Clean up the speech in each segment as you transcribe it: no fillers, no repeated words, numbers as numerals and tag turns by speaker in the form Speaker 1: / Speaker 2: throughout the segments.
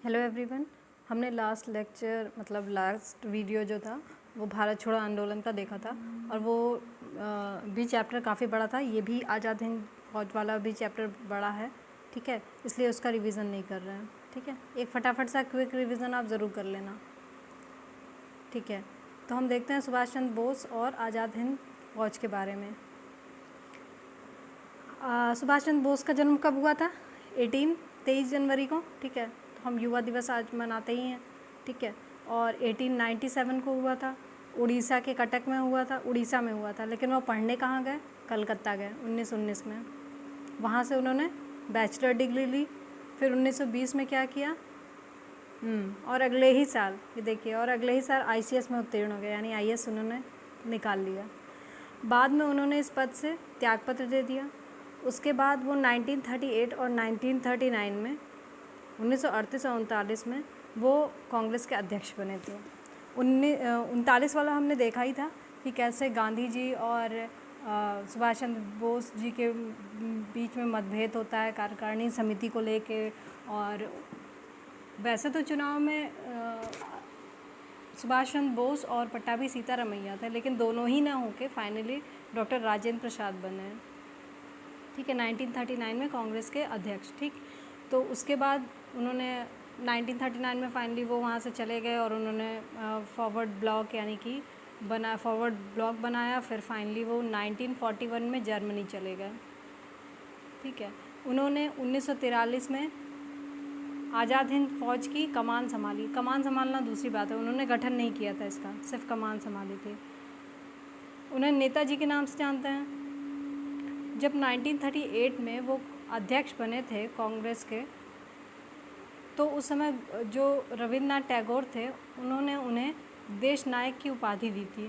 Speaker 1: Hello everyone. हमने last lecture मतलब last video जो था वो भारत छोड़ो आंदोलन का देखा था और वो भी चैप्टर काफ़ी बड़ा था। ये भी आज़ाद हिंद फौज वाला भी चैप्टर बड़ा है, ठीक है, इसलिए उसका रिवीजन नहीं कर रहे हैं, ठीक है। एक फटाफट सा क्विक रिवीजन आप ज़रूर कर लेना, ठीक है। तो हम देखते हैं सुभाष चंद्र बोस और आज़ाद हिंद फौज के बारे में। सुभाष चंद्र बोस का जन्म कब हुआ था? 23 जनवरी को, ठीक है। तो हम युवा दिवस आज मनाते ही हैं, ठीक है। और 1897 को हुआ था, उड़ीसा के कटक में हुआ था, उड़ीसा में हुआ था। लेकिन वो पढ़ने कहाँ गए? कलकत्ता गए 1919 में। वहाँ से उन्होंने बैचलर डिग्री ली। फिर 1920 में क्या किया? और अगले ही साल, ये देखिए, और अगले ही साल ICS में उत्तीर्ण हो गए, यानी IAS उन्होंने निकाल लिया। बाद में उन्होंने इस पद से त्यागपत्र दे दिया। उसके बाद वो 1938 और 1939 में 1938 और 39 में वो कांग्रेस के अध्यक्ष बने थे। 1939 वाला हमने देखा ही था कि कैसे गांधी जी और सुभाष चंद्र बोस जी के बीच में मतभेद होता है कार्यकारिणी समिति को लेके। और वैसे तो चुनाव में सुभाष चंद्र बोस और पट्टाभी सीतारमैया थे, लेकिन दोनों ही ना होके फाइनली डॉक्टर राजेंद्र प्रसाद बने, ठीक है, 1939 में कांग्रेस के अध्यक्ष, ठीक। तो उसके बाद उन्होंने 1939 में फाइनली वो वहाँ से चले गए और उन्होंने फॉरवर्ड ब्लॉक यानी कि फॉरवर्ड ब्लॉक बनाया। फिर फाइनली वो 1941 में जर्मनी चले गए, ठीक है। उन्होंने 1943 में आज़ाद हिंद फौज की कमान संभाली। कमान संभालना दूसरी बात है, उन्होंने गठन नहीं किया था इसका, सिर्फ कमान संभाली थी। उन्हें नेताजी के नाम से जानते हैं। जब 1938 में वो अध्यक्ष बने थे कांग्रेस के, तो उस समय जो रविन्द्रनाथ टैगोर थे उन्होंने उन्हें देश नायक की उपाधि दी थी।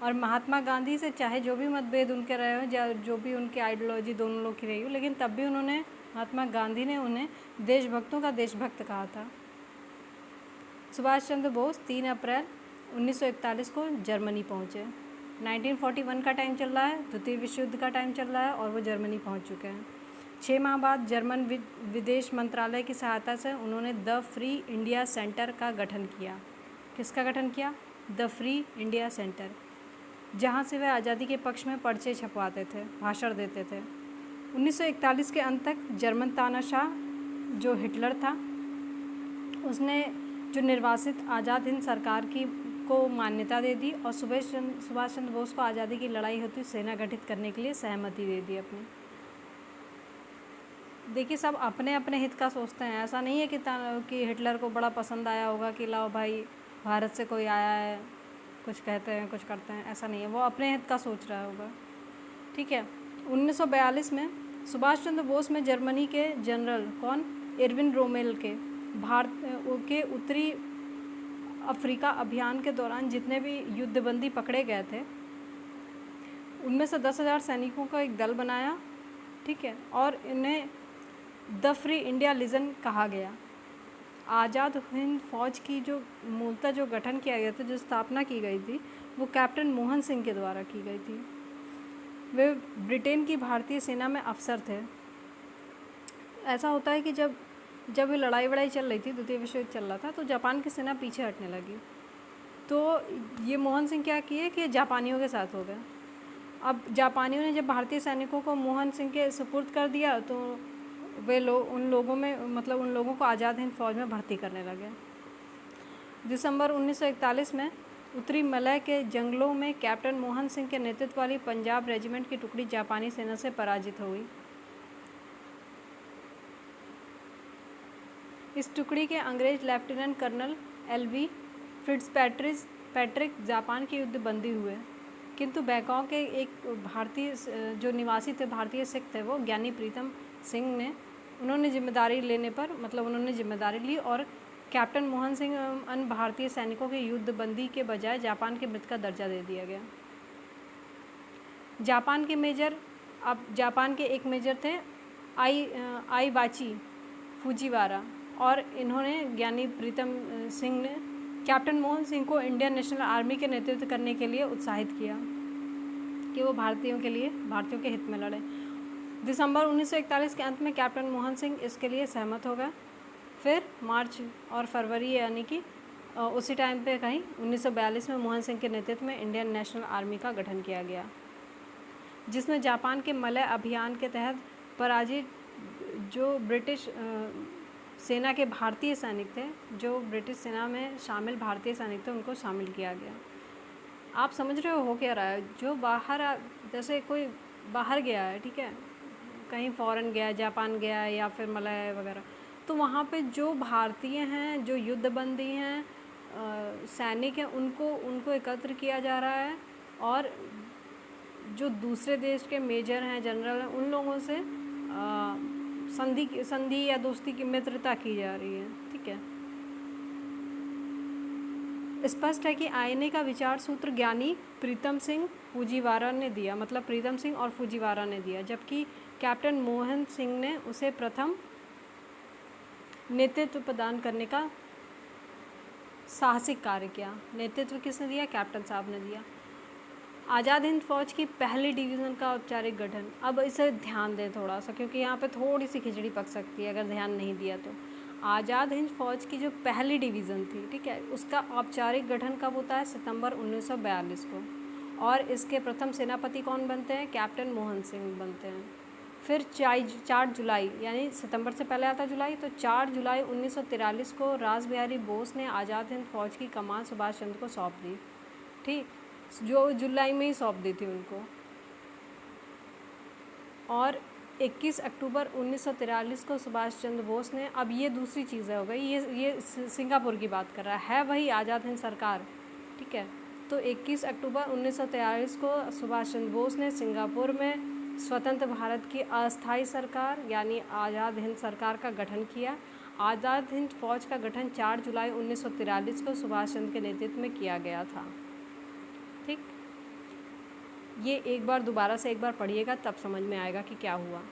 Speaker 1: और महात्मा गांधी से चाहे जो भी मतभेद उनके रहे हो, जो भी उनकी आइडियोलॉजी दोनों लोग की रही हो, लेकिन तब भी उन्होंने, महात्मा गांधी ने उन्हें देशभक्तों का देशभक्त कहा था। सुभाष चंद्र बोस 3 अप्रैल 1941 को जर्मनी पहुँचे। 1941 का टाइम चल रहा है, द्वितीय विश्व युद्ध का टाइम चल रहा है और वो जर्मनी पहुंच चुके हैं। 6 माह बाद जर्मन विदेश मंत्रालय की सहायता से उन्होंने द फ्री इंडिया सेंटर का गठन किया। किसका गठन किया? द फ्री इंडिया सेंटर, जहां से वे आज़ादी के पक्ष में पर्चे छपवाते थे, भाषण देते थे। 1941 के अंत तक जर्मन तानाशाह जो हिटलर था, उसने जो निर्वासित आज़ाद हिंद सरकार को मान्यता दे दी और सुभाष चंद्र बोस को आज़ादी की लड़ाई होती सेना गठित करने के लिए सहमति दे दी अपनी। देखिए, सब अपने अपने हित का सोचते हैं। ऐसा नहीं है कि हिटलर को बड़ा पसंद आया होगा कि लाओ भाई भारत से कोई आया है, कुछ कहते हैं कुछ करते हैं, ऐसा नहीं है। वो अपने हित का सोच रहा होगा, ठीक है। 1942 में सुभाष चंद्र बोस में जर्मनी के जनरल कौन? इरविन रोमेल के भारत के उत्तरी अफ्रीका अभियान के दौरान जितने भी युद्धबंदी पकड़े गए थे, उनमें से 10,000 सैनिकों का एक दल बनाया, ठीक है। और इन्हें द फ्री इंडिया लीजन कहा गया। आज़ाद हिंद फौज की जो मूलतः जो गठन किया गया था, जो स्थापना की गई थी, वो कैप्टन मोहन सिंह के द्वारा की गई थी। वे ब्रिटेन की भारतीय सेना में अफसर थे। ऐसा होता है कि जब लड़ाई चल रही थी, द्वितीय विश्व युद्ध चल रहा था, तो जापान की सेना पीछे हटने लगी। तो ये मोहन सिंह क्या किए कि जापानियों के साथ हो गए। अब जापानियों ने जब भारतीय सैनिकों को मोहन सिंह के सुपुर्द कर दिया, तो वे लोग उन लोगों को आज़ाद हिंद फौज में भर्ती करने लगे। दिसंबर 1941 में उत्तरी मलय के जंगलों में कैप्टन मोहन सिंह के नेतृत्व वाली पंजाब रेजिमेंट की टुकड़ी जापानी सेना से पराजित हो गई। इस टुकड़ी के अंग्रेज लेफ्टिनेंट कर्नल LV फिट्जपैट्रिक जापान के युद्ध बंदी हुए, किंतु बैंकॉक के एक भारतीय जो निवासी थे, भारतीय सिख थे, वो ज्ञानी प्रीतम सिंह ने उन्होंने जिम्मेदारी ली और कैप्टन मोहन सिंह अन्य भारतीय सैनिकों के युद्ध बंदी के बजाय जापान के मृत का दर्जा दे दिया गया। जापान के एक मेजर थे आईवाची फुजीवारा, और इन्होंने ज्ञानी प्रीतम सिंह ने कैप्टन मोहन सिंह को इंडियन नेशनल आर्मी के नेतृत्व करने के लिए उत्साहित किया कि वो भारतीयों के हित में लड़े। दिसंबर 1941 के अंत में कैप्टन मोहन सिंह इसके लिए सहमत हो गए। फिर मार्च और फरवरी यानी कि उसी टाइम पे कहीं 1942 में मोहन सिंह के नेतृत्व में इंडियन नेशनल आर्मी का गठन किया गया, जिसमें जापान के मलय अभियान के तहत पराजित जो ब्रिटिश सेना के भारतीय सैनिक थे, जो ब्रिटिश सेना में शामिल भारतीय सैनिक थे, उनको शामिल किया गया। आप समझ रहे हो क्या रहा है? जो बाहर जैसे कोई बाहर गया है, ठीक है, कहीं फॉरेन गया, जापान गया या फिर मलय वगैरह, तो वहाँ पे जो भारतीय हैं, जो युद्धबंदी हैं, सैनिक हैं, उनको एकत्र किया जा रहा है, और जो दूसरे देश के मेजर हैं, जनरल हैं, उन लोगों से संधि या दोस्ती की मित्रता की जा रही है। ठीक है, स्पष्ट है कि आईएनए का विचार सूत्र ज्ञानी प्रीतम सिंह फूजीवारा ने दिया, मतलब प्रीतम सिंह और फूजीवारा ने दिया, जबकि कैप्टन मोहन सिंह ने उसे प्रथम नेतृत्व प्रदान करने का साहसिक कार्य किया। नेतृत्व किसने दिया? कैप्टन साहब ने दिया। आज़ाद हिंद फौज की पहली डिवीज़न का औपचारिक गठन। अब इसे ध्यान दें थोड़ा सा, क्योंकि यहाँ पे थोड़ी सी खिचड़ी पक सकती है अगर ध्यान नहीं दिया तो। आज़ाद हिंद फौज की जो पहली डिवीज़न थी, ठीक है, उसका औपचारिक गठन कब होता है? सितंबर 1942 को। और इसके प्रथम सेनापति कौन बनते हैं? कैप्टन मोहन सिंह बनते हैं। फिर 4 जुलाई, यानी सितंबर से पहले आता जुलाई, तो 4 जुलाई 1943 को रास बिहारी बोस ने आज़ाद हिंद फौज की कमान सुभाष चंद्र को सौंप दी। ठीक, जो जुलाई में ही सौंप दी थी उनको। और 21 अक्टूबर 1943 को सुभाष चंद्र बोस ने, अब ये दूसरी चीज़ हो गई, ये सिंगापुर की बात कर रहा है वही आज़ाद हिंद सरकार, ठीक है। तो 21 अक्टूबर 1943 को सुभाष चंद्र बोस ने सिंगापुर में स्वतंत्र भारत की अस्थायी सरकार यानी आज़ाद हिंद सरकार का गठन किया। आज़ाद हिंद फौज का गठन 4 जुलाई 1943 को सुभाष चंद्र के नेतृत्व में किया गया था। ठीक, ये एक बार दोबारा से एक बार पढ़िएगा, तब समझ में आएगा कि क्या हुआ।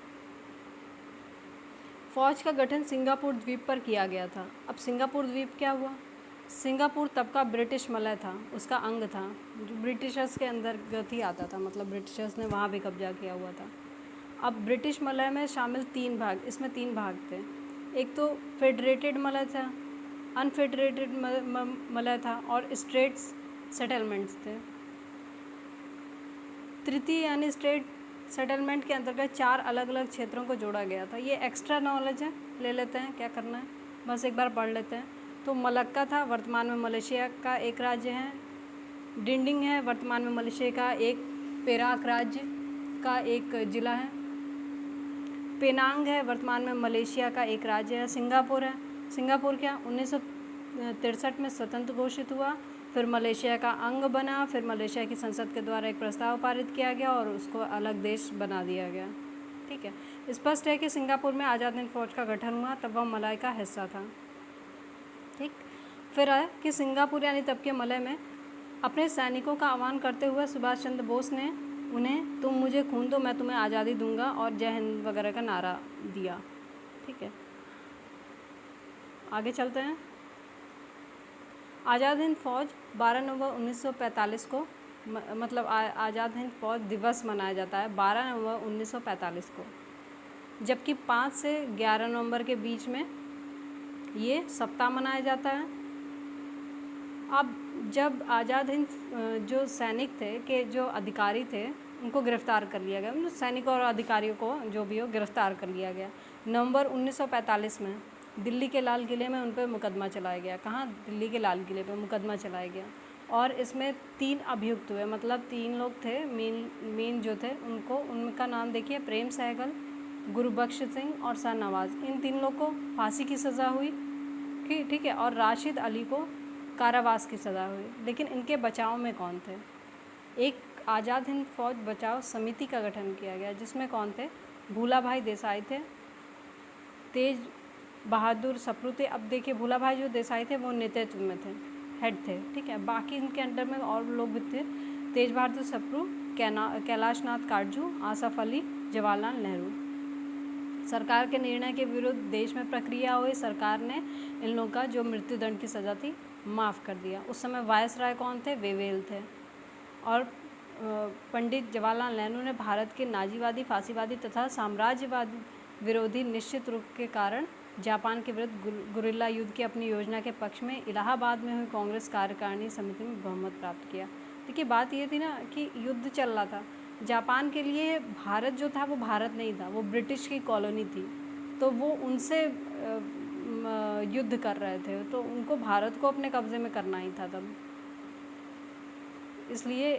Speaker 1: फौज का गठन सिंगापुर द्वीप पर किया गया था। अब सिंगापुर द्वीप क्या हुआ? सिंगापुर तब का ब्रिटिश मलय था, उसका अंग था, जो ब्रिटिशर्स के अंतर्गत ही आता था, मतलब ब्रिटिशर्स ने वहाँ भी कब्जा किया हुआ था। अब ब्रिटिश मलय में शामिल 3 भाग, इसमें 3 भाग थे। एक तो फेडरेटेड मलय था, अनफेडरेटेड मलय था, और स्टेट्स सेटलमेंट्स थे। तृतीय यानी स्टेट सेटलमेंट के अंतर्गत 4 अलग अलग क्षेत्रों को जोड़ा गया था। ये एक्स्ट्रा नॉलेज है, ले लेते हैं, क्या करना है, बस एक बार पढ़ लेते हैं। तो मलक्का था, वर्तमान में मलेशिया का एक राज्य है। डिंडिंग है, वर्तमान में मलेशिया का एक पेराक राज्य का एक ज़िला है। पेनांग है, वर्तमान में मलेशिया का एक राज्य है। सिंगापुर है, सिंगापुर क्या 1963 में स्वतंत्र घोषित हुआ, फिर मलेशिया का अंग बना, फिर मलेशिया की संसद के द्वारा एक प्रस्ताव पारित किया गया और उसको अलग देश बना दिया गया। ठीक है, स्पष्ट है कि सिंगापुर में आज़ाद हिंद फौज का गठन हुआ, तब वह मलय का हिस्सा था। ठीक, फिर है कि सिंगापुर यानी तब के मलय में अपने सैनिकों का आह्वान करते हुए सुभाष चंद्र बोस ने उन्हें तुम मुझे खून दो मैं तुम्हें आज़ादी दूंगा और जय हिंद वगैरह का नारा दिया। ठीक है, आगे चलते हैं। आज़ाद हिंद फौज 12 नवंबर 1945 को मतलब आज़ाद हिंद फौज दिवस मनाया जाता है 12 नवंबर 1945 को, जबकि 5 से 11 नवंबर के बीच में ये सप्ताह मनाया जाता है। अब जब आज़ाद हिंद जो सैनिक थे के जो अधिकारी थे उनको गिरफ़्तार कर लिया गया, मतलब सैनिकों और अधिकारियों को जो भी हो गिरफ़्तार कर लिया गया। नवंबर 1945 में दिल्ली के लाल किले में उन पर मुकदमा चलाया गया। कहाँ? दिल्ली के लाल किले पे मुकदमा चलाया गया और इसमें 3 अभियुक्त हुए, मतलब 3 लोग थे मेन जो थे उनको, उनका नाम देखिए, प्रेम सहगल, गुरबख्श सिंह और शाहनवाज। इन 3 लोग को फांसी की सज़ा हुई, ठीक है, और राशिद अली को कारावास की सज़ा हुई। लेकिन इनके बचाव में कौन थे? एक आज़ाद हिंद फौज बचाव समिति का गठन किया गया, जिसमें कौन थे? भूला भाई देसाई थे, तेज बहादुर सप्रू थे। अब देखिए भूला भाई जो देसाई थे वो नेतृत्व में थे, हेड थे, ठीक है। बाकी इनके अंडर में और लोग भी थे, तेज बहादुर सप्रू, कैलाश नाथ काटजू, आसफ अली, जवाहरलाल नेहरू। सरकार के निर्णय के विरुद्ध देश में प्रक्रिया हुई, सरकार ने इन लोगों का जो मृत्युदंड की सज़ा थी माफ़ कर दिया। उस समय वायसराय कौन थे? वेवेल थे। और पंडित जवाहरलाल नेहरू ने भारत के नाजीवादी, फांसीवादी तथा साम्राज्यवादी विरोधी निश्चित रूप के कारण जापान के विरुद्ध गुरिल्ला युद्ध की अपनी योजना के पक्ष में इलाहाबाद में हुई कांग्रेस कार्यकारिणी समिति में बहुमत प्राप्त किया। देखिए बात ये थी ना कि युद्ध चल रहा था, जापान के लिए भारत जो था वो भारत नहीं था, वो ब्रिटिश की कॉलोनी थी, तो वो उनसे युद्ध कर रहे थे, तो उनको भारत को अपने कब्ज़े में करना ही था तब, इसलिए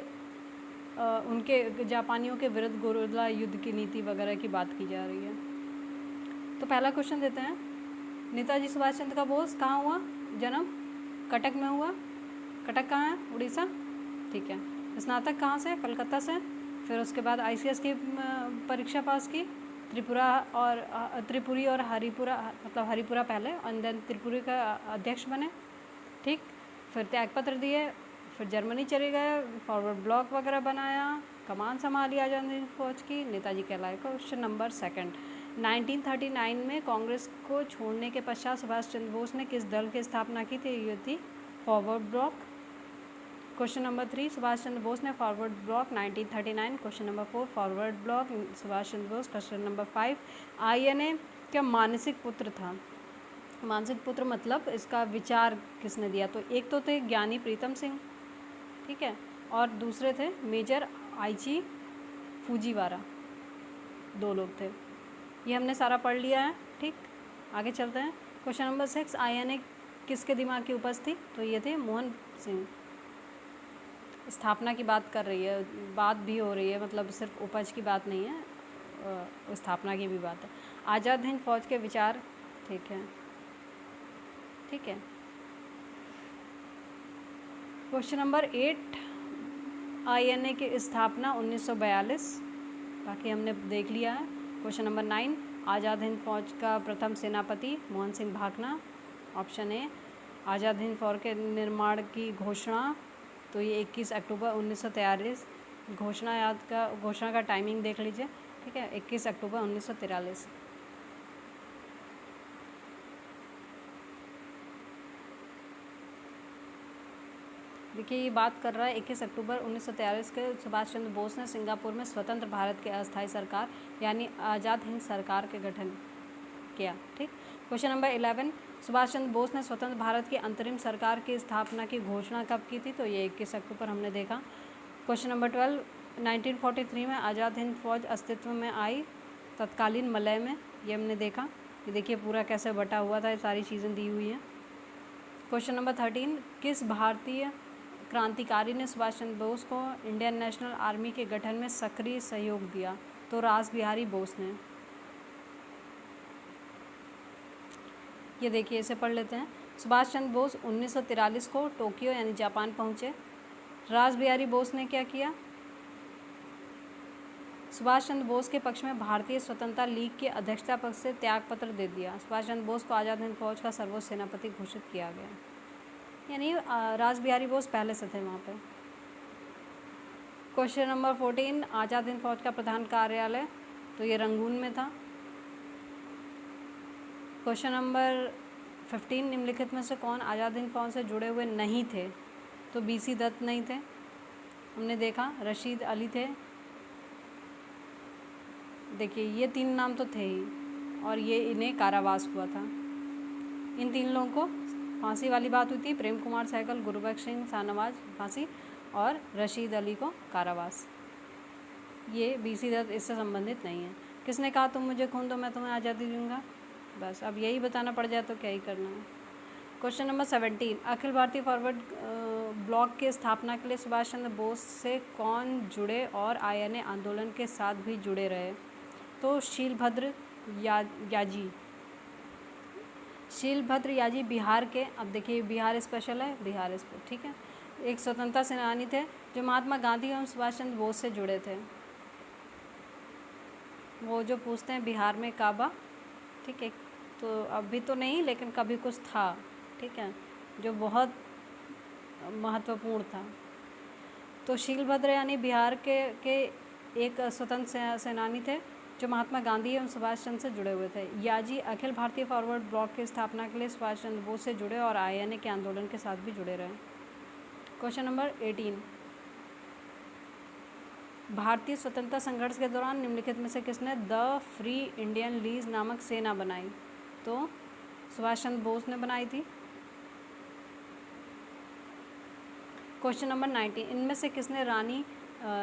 Speaker 1: उनके जापानियों के विरुद्ध गुरिल्ला युद्ध की नीति वगैरह की बात की जा रही है। तो पहला क्वेश्चन देते हैं, नेताजी सुभाष चंद्र का बोस कहाँ हुआ जन्म? कटक में हुआ। कटक कहाँ है? उड़ीसा। ठीक है। स्नातक कहाँ से? कलकत्ता से। फिर उसके बाद ICS की परीक्षा पास की, त्रिपुरी और हरिपुरा, मतलब हरिपुरा पहले और देन त्रिपुरी का अध्यक्ष बने। ठीक। फिर त्यागपत्र दिए, फिर जर्मनी चले गए, फॉरवर्ड ब्लॉक वगैरह बनाया, कमान संभाली आज़ाद हिंद फौज की, नेताजी कहलाए। क्वेश्चन नंबर 2, 1939 में कांग्रेस को छोड़ने के पश्चात सुभाष चंद्र बोस ने किस दल की स्थापना की थी? ये थी forward block. Question number 3, Subhash Chandra Bose ने forward block 1939। Question number 4, forward block Subhash Chandra Bose. Question number 5, INA क्या मानसिक पुत्र था? मानसिक पुत्र मतलब इसका विचार किसने दिया? तो एक तो थे ज्ञानी प्रीतम सिंह, ठीक है, और दूसरे थे मेजर आइची फूजीवारा, 2 लोग थे। ये हमने सारा पढ़ लिया है। ठीक, आगे चलते हैं। क्वेश्चन नंबर 6, INA किसके दिमाग की उपज थी? तो ये थे मोहन सिंह। स्थापना की बात कर रही है, बात भी हो रही है, मतलब सिर्फ उपज की बात नहीं है, स्थापना की भी बात है। आज़ाद हिंद फौज के विचार, ठीक है, ठीक है। क्वेश्चन नंबर 8, INA की स्थापना 1942, बाकी हमने देख लिया है। क्वेश्चन नंबर 9, आज़ाद हिंद फौज का प्रथम सेनापति मोहन सिंह भाकना। Option A. आज़ाद हिंद फौज के निर्माण की घोषणा, तो ये 21 अक्टूबर 1943। घोषणा का टाइमिंग देख लीजिए, ठीक है, 21 अक्टूबर 1943। देखिए ये बात कर रहा है 21 अक्टूबर 1943 के सुभाष चंद्र बोस ने सिंगापुर में स्वतंत्र भारत के अस्थायी सरकार यानी आज़ाद हिंद सरकार के गठन किया। ठीक। क्वेश्चन नंबर 11, सुभाष चंद्र बोस ने स्वतंत्र भारत की अंतरिम सरकार की स्थापना की घोषणा कब की थी? तो ये 21 अक्टूबर हमने देखा। क्वेश्चन नंबर 12, 1943 में आज़ाद हिंद फौज अस्तित्व में आई तत्कालीन मलय में, ये हमने देखा। ये देखिए पूरा कैसे बटा हुआ था, ये सारी चीज़ें दी हुई हैं। क्वेश्चन नंबर 13, किस भारतीय क्रांतिकारी ने सुभाष चंद्र बोस को इंडियन नेशनल आर्मी के गठन में सक्रिय सहयोग दिया? तो रास बिहारी बोस ने। ये देखिए इसे पढ़ लेते हैं। सुभाष चंद्र बोस 1943 को टोक्यो यानी जापान पहुँचे। रास बिहारी बोस ने क्या किया? सुभाष चंद्र बोस के पक्ष में भारतीय स्वतंत्रता लीग के अध्यक्षता पद से त्यागपत्र दे दिया। सुभाष चंद्र बोस को आज़ाद हिंद फौज का सर्वोच्च सेनापति घोषित किया गया, यानी रास बिहारी बोस पहले से थे वहाँ पे। क्वेश्चन नंबर 14, आज़ाद हिंद फौज का प्रधान कार्यालय, तो ये रंगून में था। क्वेश्चन नंबर 15, निम्नलिखित में से कौन आज़ाद हिंद फौज से जुड़े हुए नहीं थे? तो BC दत्त नहीं थे, हमने देखा। रशीद अली थे, देखिए ये 3 नाम तो थे ही, और ये इन्हें कारावास हुआ था। इन 3 लोगों को फांसी वाली बात हुई थी। प्रेम कुमार सहगल, गुरबख्श सिंह शाहनवाज फांसी, और रशीद अली को कारावास। ये BC दत्त इससे संबंधित नहीं है। किसने कहा तुम मुझे खून दो मैं तुम्हें आज़ादी दूंगा? बस अब यही बताना पड़ जाए तो क्या ही करना है। Question number 17, Akhil Bharatiya forward block की स्थापना के लिए सुभाष चंद्र बोस से कौन जुड़े और INA आंदोलन के साथ भी जुड़े रहे? तो शीलभद्र याजी। शीलभद्र याजी बिहार के, अब देखिए बिहार स्पेशल है, बिहार इस पर, ठीक है, एक स्वतंत्रता सेनानी थे जो महात्मा गांधी एवं सुभाष चंद्र बोस से जुड़े थे। वो जो पूछते हैं बिहार में काबा, ठीक है, तो अभी तो नहीं लेकिन कभी कुछ था, ठीक है, जो बहुत महत्वपूर्ण था। तो शीलभद्र यानी बिहार के एक स्वतंत्र सेनानी थे जो महात्मा गांधी एवं सुभाष चंद्र से जुड़े हुए थे। याजी अखिल भारतीय फॉरवर्ड ब्लॉक की स्थापना के लिए सुभाष चंद्र बोस से जुड़े और INA के आंदोलन के साथ भी जुड़े रहे। क्वेश्चन नंबर 18, भारतीय स्वतंत्रता संघर्ष के दौरान निम्नलिखित में से किसने द फ्री इंडियन लीज नामक सेना बनाई? तो सुभाष चंद्र बोस ने बनाई थी। क्वेश्चन नंबर 19, इनमें से किसने रानी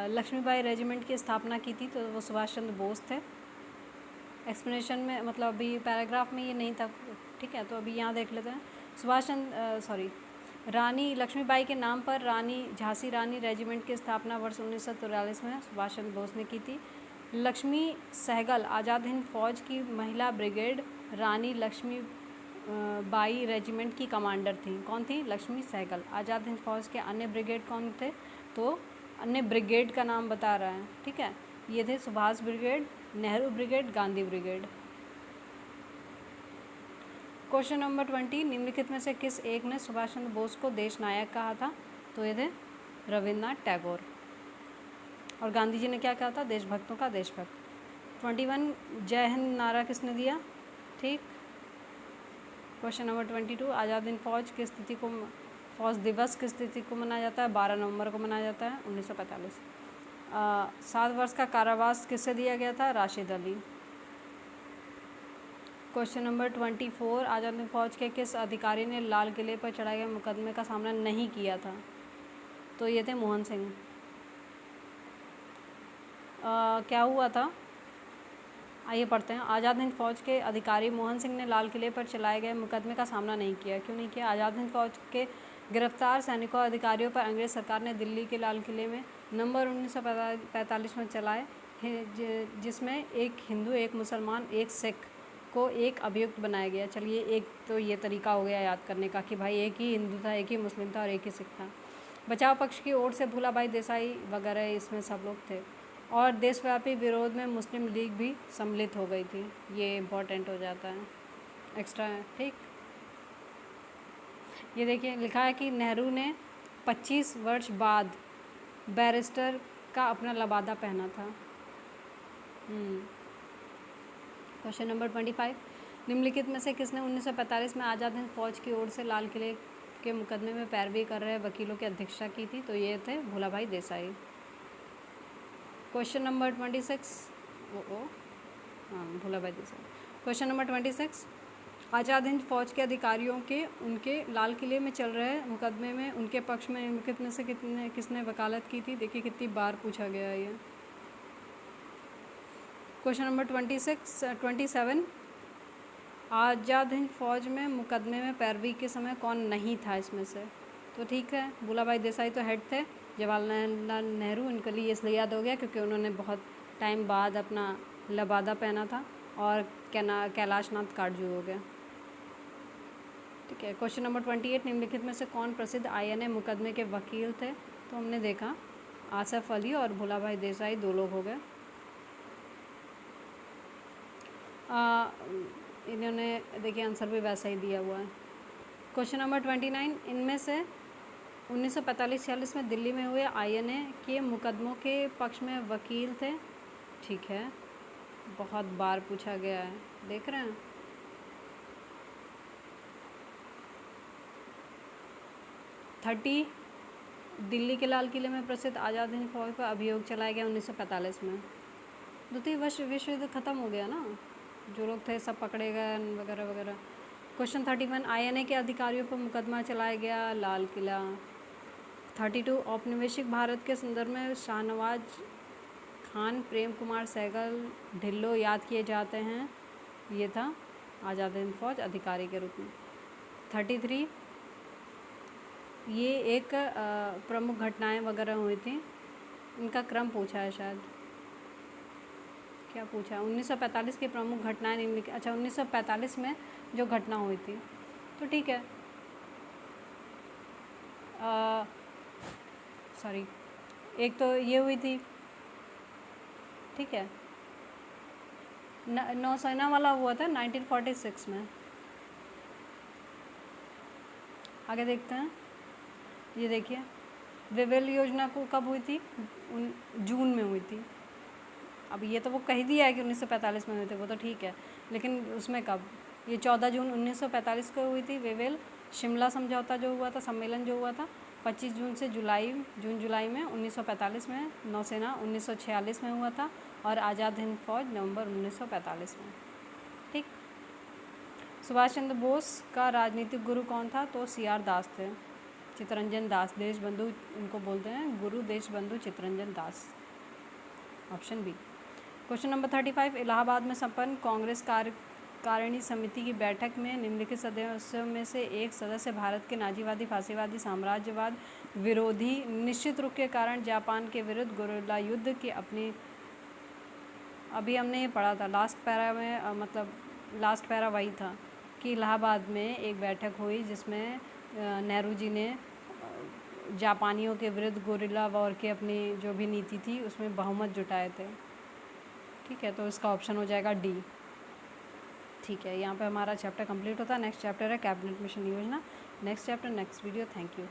Speaker 1: लक्ष्मीबाई रेजिमेंट की स्थापना की थी? तो वो सुभाष चंद्र बोस थे। एक्सप्लेनेशन में मतलब अभी पैराग्राफ में ये नहीं था, ठीक है, तो अभी यहाँ देख लेते हैं। रानी लक्ष्मीबाई के नाम पर झांसी रानी रेजिमेंट की स्थापना वर्ष 1943 में सुभाष चंद्र बोस ने की थी। लक्ष्मी सहगल आज़ाद हिंद फौज की महिला ब्रिगेड रानी लक्ष्मी बाई रेजिमेंट की कमांडर थी। कौन थी? लक्ष्मी सहगल। आज़ाद हिंद फौज के अन्य ब्रिगेड कौन थे? तो अन्य ब्रिगेड का नाम बता रहा है, ठीक है। ये थे Subhash brigade, Nehru brigade, Gandhi brigade. Question number 20, निम्नलिखित में से किस एक ने सुभाष चंद्र बोस को देश नायक कहा था? तो ये थे रविन्द्रनाथ टैगोर। और गांधी जी ने क्या कहा था? देशभक्तों का देशभक्त। 21, जय हिंद नारा किसने दिया? ठीक। क्वेश्चन नंबर 22, आज़ाद हिंद फौज दिवस किस तिथि को मनाया जाता है? 12 नवंबर को मनाया जाता है 1945। 7 वर्ष का कारावास किससे दिया गया था? राशिद अली। क्वेश्चन नंबर 24, आज़ाद हिंद फौज के किस अधिकारी ने लाल किले पर चढ़ाए गए मुकदमे का सामना नहीं किया था? तो ये थे मोहन सिंह। क्या हुआ था? आइए पढ़ते हैं। आज़ाद हिंद फौज के अधिकारी मोहन सिंह ने लाल किले पर चलाए गए मुकदमे का सामना नहीं किया। क्यों नहीं किया? आज़ाद हिंद फौज के गिरफ्तार सैनिकों और अधिकारियों पर अंग्रेज़ सरकार ने दिल्ली के लाल किले में नवंबर 1945 में चलाए, जिसमें एक हिंदू, एक मुसलमान, एक सिख को एक अभियुक्त बनाया गया। चलिए, एक तो ये तरीका हो गया याद करने का कि भाई एक ही हिंदू था, एक ही मुस्लिम था और एक ही सिख था। बचाव पक्ष की ओर से भूलाभाई देसाई वगैरह इसमें सब लोग थे। और देशव्यापी विरोध में मुस्लिम लीग भी सम्मिलित हो गई थी। ये इम्पोर्टेंट हो जाता है एक्स्ट्रा, ठीक। ये देखिए लिखा है कि नेहरू ने 25 वर्ष बाद बैरिस्टर का अपना लबादा पहना था। क्वेश्चन नंबर 25, निम्नलिखित में से किसने 1945 में आज़ाद हिंद फौज की ओर से लाल किले के मुकदमे में पैरवी कर रहे वकीलों की अध्यक्षता की थी? तो ये थे Bhulabhai Desai. Question number 26, Bhulabhai Desai. Question number 26, आज़ाद हिंद फौज के अधिकारियों के उनके लाल किले में चल रहे मुकदमे में उनके पक्ष में निम्नलिखित में से किसने वकालत की थी? देखिए कितनी बार पूछा गया है ये। क्वेश्चन नंबर 27, आज़ाद हिंद फौज में मुकदमे में पैरवी के समय कौन नहीं था इसमें से? तो ठीक है, भूलाभाई देसाई तो हेड थे, जवाहरलाल नेहरू इनके लिए इसलिए याद हो गया क्योंकि उन्होंने बहुत टाइम बाद अपना लबादा पहना था, और कैलाश नाथ काटजू हो गया, ठीक है। क्वेश्चन नंबर 28, निम्नलिखित में से कौन प्रसिद्ध INA मुकदमे के वकील थे? तो हमने देखा आसफ अली और भूलाभाई देसाई 2 लोग हो गए। इन्होंने देखिए आंसर भी वैसा ही दिया हुआ है। क्वेश्चन नंबर 29, इनमें से 1945-46 में दिल्ली में हुए INA के मुकदमों के पक्ष में वकील थे? ठीक है, बहुत बार पूछा गया है, देख रहे हैं। दिल्ली के लाल किले में प्रसिद्ध आज़ाद हिंद फौज पर अभियोग चलाया गया 1945 में। द्वितीय विश्व युद्ध खत्म हो गया ना, जो लोग थे सब पकड़े गए वगैरह वगैरह। क्वेश्चन 31, INA के अधिकारियों पर मुकदमा चलाया गया लाल किला। 32, औपनिवेशिक भारत के संदर्भ में शाहनवाज खान, प्रेम कुमार सहगल, ढिल्लो याद किए जाते हैं। ये था आज़ाद हिंद फौज अधिकारी के रूप में। 33, ये एक प्रमुख घटनाएं वगैरह हुई थी, इनका क्रम पूछा है शायद। क्या पूछा? 1945 की प्रमुख घटनाएं निम्नलिखित। अच्छा, 1945 में जो घटना हुई थी, तो ठीक है। सॉरी, एक तो ये हुई थी, ठीक है, नौसेना वाला हुआ था 1946 में। आगे देखते हैं। ये देखिए, वेवेल योजना को कब हुई थी? जून में हुई थी। अब ये तो वो कह दिया है कि 1945 में हुए थे, वो तो ठीक है, लेकिन उसमें कब? ये 14 जून 1945 को हुई थी वेवेल। शिमला समझौता जो हुआ था, सम्मेलन जो हुआ था 25 जून से जून जुलाई में 1945 में। नौसेना 1946 में हुआ था, और आज़ाद हिंद फौज नवंबर 1945 में, ठीक। सुभाष चंद्र बोस का राजनीतिक गुरु कौन था? तो CR दास थे, चित्तरंजन दास, देश बंधु इनको बोलते हैं, गुरु Desh Bandhu Chittaranjan Das, option B. Question number 35, Allahabad में संपन्न कांग्रेस कार्यकारिणी समिति की बैठक में निम्नलिखित सदस्यों में से एक सदस्य भारत के नाजीवादी, फांसीवादी, साम्राज्यवाद विरोधी निश्चित रुख के कारण जापान के विरुद्ध गोरिल्ला युद्ध की अपनी, अभी हमने ये पढ़ा था लास्ट पैरा में, मतलब लास्ट पैरा वही था कि इलाहाबाद में एक बैठक हुई जिसमें नेहरू जी ने जापानियों के विरुद्ध गोरिल्ला वॉर की अपनी जो भी नीति थी उसमें बहुमत जुटाए थे। ठीक है, तो इसका ऑप्शन हो जाएगा डी। ठीक है, यहाँ पे हमारा चैप्टर कंप्लीट होता है। नेक्स्ट चैप्टर है कैबिनेट मिशन योजना। Next chapter next video. Thank you.